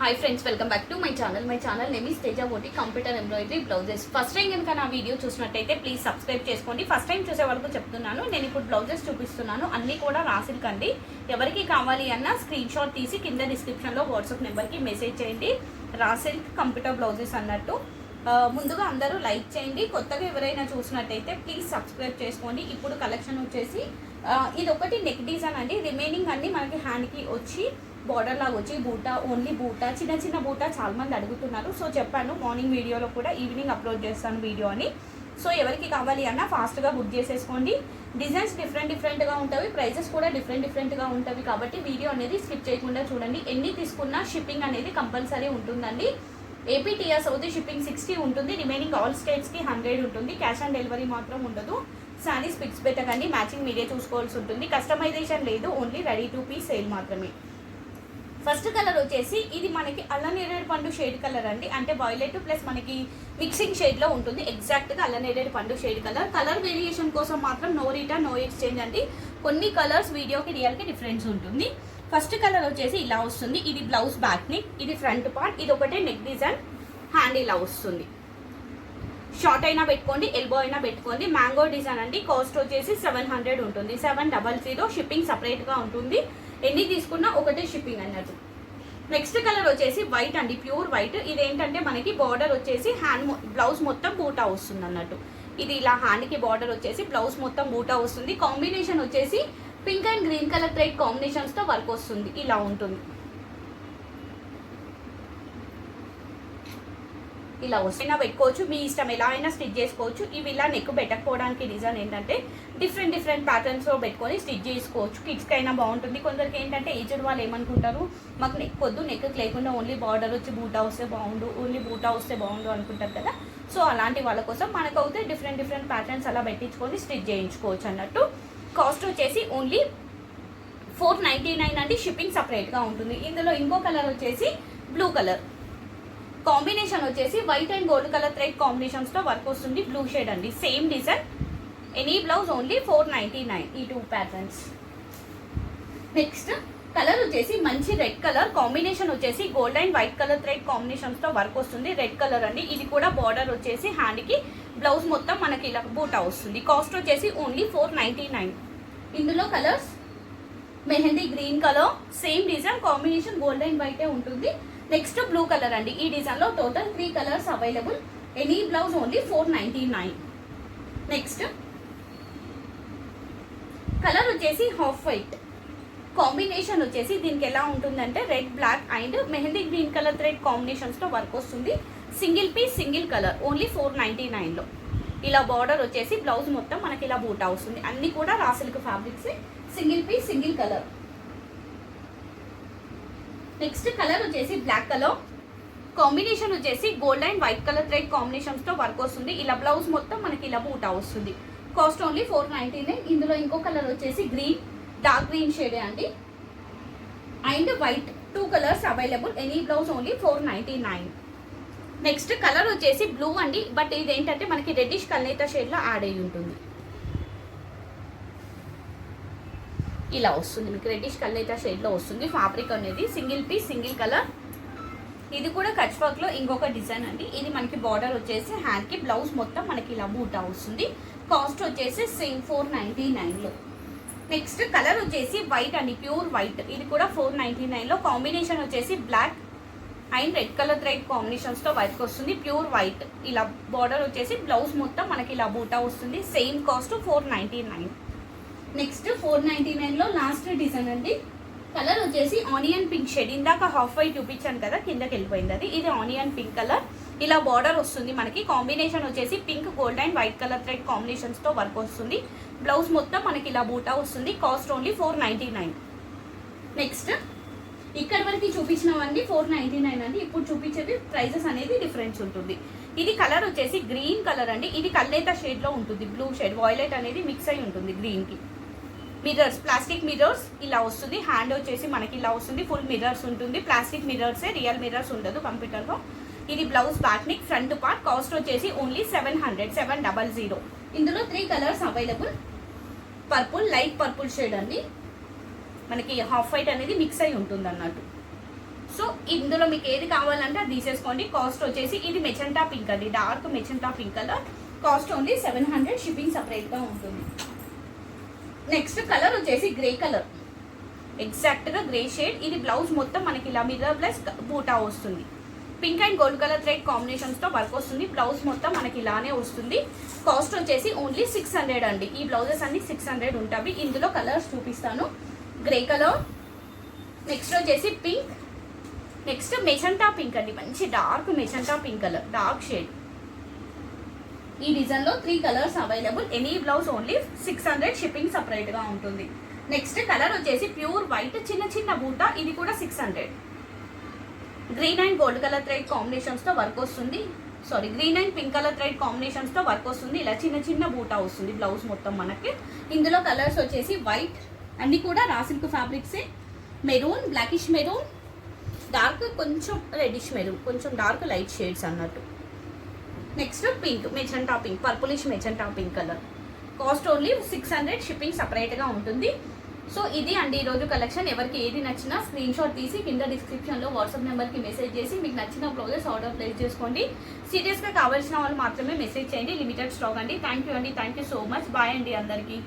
Hi friends, welcome back to my channel name is Teja మోటి computer embroidery blouses. First time కనుక నా video చూసినట్టయితే please subscribe చేసుకోండి. First time చూసే వరకు చెప్తున్నాను, నేను ఇప్పుడు బ్లౌజెస్ చూపిస్తున్నాను, అన్నీ కూడా రాసిల్క్ అండి. ఎవరికి కావాలి అన్న స్క్రీన్ షాట్ తీసి కింద డిస్క్రిప్షన్లో వాట్సాప్ నెంబర్కి మెసేజ్ చేయండి. రాసిల్క్ కంప్యూటర్ బ్లౌజెస్ అన్నట్టు. ముందుగా అందరూ లైక్ చేయండి. కొత్తగా ఎవరైనా చూసినట్టయితే ప్లీజ్ సబ్స్క్రైబ్ చేసుకోండి. ఇప్పుడు కలెక్షన్ వచ్చేసి ఇది ఒకటి నెక్ డిజైన్ అండి. రిమైనింగ్ అన్ని మనకి హ్యాండ్కి వచ్చి బార్డర్ లాగా వచ్చి బూటా, ఓన్లీ బూటా, చిన్న చిన్న బూటా చాలా మంది అడుగుతున్నారు. సో చెప్పాను మార్నింగ్ వీడియోలో కూడా, ఈవినింగ్ అప్లోడ్ చేస్తాను వీడియో అని. సో ఎవరికి కావాలి అన్నా ఫాస్ట్గా బుక్ చేసేసుకోండి. డిజైన్స్ డిఫరెంట్గా ఉంటాయి, ప్రైజెస్ కూడా డిఫరెంట్గా ఉంటాయి. కాబట్టి వీడియో అనేది స్కిప్ చేయకుండా చూడండి. ఎన్ని తీసుకున్నా షిప్పింగ్ అనేది కంపల్సరీ ఉంటుందండి. ఏపీ టీఆర్ సౌత్ షిప్పింగ్ 60 ఉంటుంది, రిమైనింగ్ ఆల్ స్టేట్స్కి 100 ఉంటుంది. క్యాష్ ఆన్ డెలివరీ మాత్రం ఉండదు. శారీస్ పిక్స్ పెట్టకండి, మ్యాచింగ్ మీడియా చూసుకోవాల్సి ఉంటుంది. కస్టమైజేషన్ లేదు, only ready two piece sale మాత్రమే. ఫస్ట్ కలర్ వచ్చేసి ఇది మనకి అల్లనేరేడు పండు షేడ్ కలర్ అండి. అంటే వాయిలెట్ ప్లస్ మనకి మిక్సింగ్ షేడ్లో ఉంటుంది. ఎగ్జాక్ట్గా అల్లనేరేడు పండు షేడ్ కలర్. కలర్ వేరియేషన్ కోసం మాత్రం నో రిటర్న్ నో ఎక్స్చేంజ్ అండి. కొన్ని కలర్స్ వీడియోకి రియల్కి డిఫరెన్స్ ఉంటుంది. ఫస్ట్ కలర్ వచ్చేసి ఇలా వస్తుంది. ఇది బ్లౌజ్ బ్యాక్ నెక్, ఇది ఫ్రంట్ పార్ట్, ఇది ఒకటే నెక్ డిజైన్. హ్యాండ్ ఇలా వస్తుంది. షార్ట్ అయినా పెట్టుకోండి, ఎల్బో అయినా పెట్టుకోండి. మ్యాంగో డిజైన్ అండి. కాస్ట్ వచ్చేసి 700 ఉంటుంది. 700. షిప్పింగ్ సపరేట్గా ఉంటుంది. ఎన్ని తీసుకున్నా ఒకటే షిప్పింగ్ అన్నట్టు. నెక్స్ట్ కలర్ వచ్చేసి వైట్ అండి, ప్యూర్ వైట్. ఇదేంటంటే మనకి బార్డర్ వచ్చేసి బ్లౌజ్ మొత్తం బూటా వస్తుంది అన్నట్టు. ఇది ఇలా హ్యాండ్కి బార్డర్ వచ్చేసి బ్లౌజ్ మొత్తం బూటా వస్తుంది. కాంబినేషన్ వచ్చేసి pink and green colour thread కాంబినేషన్స్తో వర్క్ వస్తుంది. ఇలా ఉంటుంది. ఇలా వస్తేనా పెట్టుకోవచ్చు, మీ ఇష్టం, ఎలా అయినా స్టిచ్ చేసుకోవచ్చు. ఇవి ఇలా నెక్ పెట్టకపోవడానికి రీజన్ ఏంటంటే డిఫరెంట్ ప్యాటర్న్స్లో పెట్టుకొని స్టిచ్ చేసుకోవచ్చు. కిడ్స్కి అయినా బాగుంటుంది. కొందరికి ఏంటంటే ఏజ్డ్ వాళ్ళు ఏమనుకుంటారు, మాకు నెక్ పొద్దు, నెక్ లేకుండా ఓన్లీ బార్డర్ వచ్చి బూటా వస్తే బాగుండు, ఓన్లీ బూటా వస్తే బాగుండు అనుకుంటారు కదా. సో అలాంటి వాళ్ళ కోసం మనకైతే డిఫరెంట్ ప్యాటర్న్స్ అలా పెట్టించుకొని స్టిచ్ చేయించుకోవచ్చు అన్నట్టు. కాస్ట్ వచ్చేసి ఓన్లీ 499 అండి. షిప్పింగ్ సపరేట్గా ఉంటుంది. ఇందులో ఇంకో కలర్ వచ్చేసి బ్లూ కలర్. కాంబినేషన్ వచ్చేసి white and gold colour thread కాంబినేషన్స్తో వర్క్ వస్తుంది. బ్లూ షేడ్ అండి. Same design. Any blouse only 499. ఈ 2 ప్యాటర్న్స్. నెక్స్ట్ కలర్ వచ్చేసి మంచి రెడ్ కలర్. కాంబినేషన్ వచ్చేసి gold and white colour thread కాంబినేషన్స్తో వర్క్ వస్తుంది. రెడ్ కలర్ అండి. ఇది కూడా బార్డర్ వచ్చేసి హ్యాండ్కి బ్లౌజ్ మొత్తం మనకి ఇలా బూటా వస్తుంది. కాస్ట్ వచ్చేసి ఓన్లీ 499. ఇందులో colours mehndi green colour, same design, combination gold and వైటే ఉంటుంది. నెక్స్ట్ బ్లూ కలర్ అండి. ఈ డిజైన్లో total 3 colours available. Any blouse only 499. Next colour వచ్చేసి హాఫ్ వైట్. కాంబినేషన్ వచ్చేసి దీనికి ఎలా ఉంటుందంటే red, black and mehndi green colour thread కాంబినేషన్స్తో వర్క్ వస్తుంది. Single piece, single colour, only 499లో. ఇలా బార్డర్ వచ్చేసి బ్లౌజ్ మొత్తం మనకి ఇలా బూటా వస్తుంది. అన్నీ కూడా raw silk fabrics. Single piece, single colour. Next colour వచ్చేసి బ్లాక్ కలర్. కాంబినేషన్ వచ్చేసి gold and white colour thread కాంబినేషన్స్తో వర్క్ వస్తుంది. ఇలా బ్లౌజ్ మొత్తం మనకి ఇలా బూటా వస్తుంది. Cost only 499. ఇందులో ఇంకో కలర్ వచ్చేసి గ్రీన్, డార్క్ గ్రీన్ షేడే అండి, and white. 2 colours available. Any blouse only 499. Next colour వచ్చేసి బ్లూ అండి. బట్ ఇదేంటంటే మనకి రెడ్డిష్ కల్నేత షేడ్లో యాడ్ అయ్యి ఉంటుంది. ఇలా వస్తుంది మీకు, రెడ్డిష్ కల్నేత షేడ్లో వస్తుంది. ఫ్యాబ్రిక్ అనేది సింగిల్ పీస్, సింగిల్ కలర్. ఇది కూడా కచ్ వర్క్లో ఇంకొక డిజైన్ అండి. ఇది మనకి బార్డర్ వచ్చేసి హ్యాండ్కి బ్లౌజ్ మొత్తం మనకి ఇలా బూటా వస్తుంది. కాస్ట్ వచ్చేసి సేమ్ 499లో. నెక్స్ట్ కలర్ వచ్చేసి వైట్ అండి, ప్యూర్ వైట్. ఇది కూడా 499లో. కాంబినేషన్ వచ్చేసి black and red colour thread కాంబినేషన్స్తో వర్క్ వస్తుంది. Pure white. ఇలా బార్డర్ వచ్చేసి బ్లౌజ్ మొత్తం మనకి ఇలా బూటా వస్తుంది. Same cost 499. నెక్స్ట్ 499లో లాస్ట్ డిజైన్ అండి. కలర్ వచ్చేసి ఆనియన్ పింక్ షేడ్. ఇందాక హాఫ్ వైట్ చూపించాను కదా, కిందకి వెళ్ళిపోయింది అది. ఇది ఆనియన్ పింక్ కలర్. ఇలా బార్డర్ వస్తుంది మనకి. కాంబినేషన్ వచ్చేసి pink, gold and white colour thread కాంబినేషన్స్తో వర్క్ వస్తుంది. బ్లౌజ్ మొత్తం మనకి ఇలా బూటా వస్తుంది. Cost only 499. నెక్స్ట్ ఇక్కడ వరకు చూపించినవన్నీ 499 అండి. ఇప్పుడు చూపించేది ప్రైజెస్ అనేది డిఫరెన్స్ ఉంటుంది. ఇది కలర్ వచ్చేసి గ్రీన్ కలర్ అండి. ఇది కల్నేత షేడ్లో ఉంటుంది. బ్లూ షేడ్, వాయిలెట్ అనేది మిక్స్ అయి ఉంటుంది గ్రీన్కి. మిర్రర్స్, ప్లాస్టిక్ మిర్రర్స్ ఇలా వస్తుంది. హ్యాండ్ వచ్చేసి మనకి ఇలా వస్తుంది. ఫుల్ మిర్రర్స్ ఉంటుంది. ప్లాస్టిక్ మిర్రర్సే, రియల్ మిర్రర్స్ ఉండదు కంప్యూటర్లో. ఇది blouse back neck, front part. Cost వచ్చేసి ఓన్లీ 700. ఇందులో 3 colours available. Purple, light purple shade అండి. మనకి హాఫ్ వైట్ అనేది మిక్స్ అయి ఉంటుంది అన్నట్టు. సో ఇందులో మీకు ఏది కావాలంటే అది తీసేసుకోండి. కాస్ట్ వచ్చేసి ఇది మెజెంటా పింక్ అండి, dark magenta pink colour. Cost only 700, shipping సపరేట్గా ఉంటుంది. నెక్స్ట్ కలర్ వచ్చేసి గ్రే కలర్, ఎగ్జాక్ట్గా గ్రే షేడ్. ఇది బ్లౌజ్ మొత్తం మనకి ఇలా మిర్రర్ ప్లస్ బూటా వస్తుంది. Pink and gold colour thread కాంబినేషన్స్తో వర్క్ వస్తుంది. బ్లౌజ్ మొత్తం మనకి ఇలానే వస్తుంది. కాస్ట్ వచ్చేసి ఓన్లీ 600 అండి. ఈ బ్లౌజెస్ అన్ని 600 ఉంటాయి. ఇందులో కలర్స్ చూపిస్తాను. గ్రే కలర్, నెక్స్ట్ వచ్చేసి పింక్, నెక్స్ట్ మెజెంటా పింక్ అండి, మంచి dark magenta pink colour, dark shade. ఈ డిజైన్లో 3 colours available. Any blouse only 600, shipping సపరేట్గా ఉంటుంది. నెక్స్ట్ కలర్ వచ్చేసి ప్యూర్ వైట్, చిన్న చిన్న బూటా, ఇది కూడా 600. Green and gold colour thread కాంబినేషన్స్తో వర్క్ వస్తుంది. Sorry, green and pink colour thread కాంబినేషన్స్తో వర్క్ వస్తుంది. ఇలా చిన్న చిన్న బూటా వస్తుంది బ్లౌజ్ మొత్తం మనకి. ఇందులో కలర్స్ వచ్చేసి వైట్, అన్నీ కూడా రా సిల్క్ ఫ్యాబ్రిక్సే. మెరూన్, బ్లాకిష్ మెరూన్, డార్క్ కొంచెం రెడ్డిష్ మెరూన్, కొంచెం డార్క్ లైట్ షేడ్స్ అన్నట్టు. Next pink, magenta pink, purplish magenta pink colour. Cost only 600, shipping సపరేట్గా ఉంటుంది. సో ఇది అండి ఈరోజు కలెక్షన్. ఎవరికి ఏది నచ్చినా స్క్రీన్ షాట్ తీసి కింద డిస్క్రిప్షన్లో వాట్సాప్ నెంబర్కి మెసేజ్ చేసి మీకు నచ్చిన బ్లౌజెస్ ఆర్డర్ ప్లేస్ చేసుకోండి. సీరియస్గా కావాల్సిన వాళ్ళు మాత్రమే మెసేజ్ చేయండి. లిమిటెడ్ స్టాక్ అండి. థ్యాంక్ యూ అండి, thank you so much. Bye అండి అందరికీ.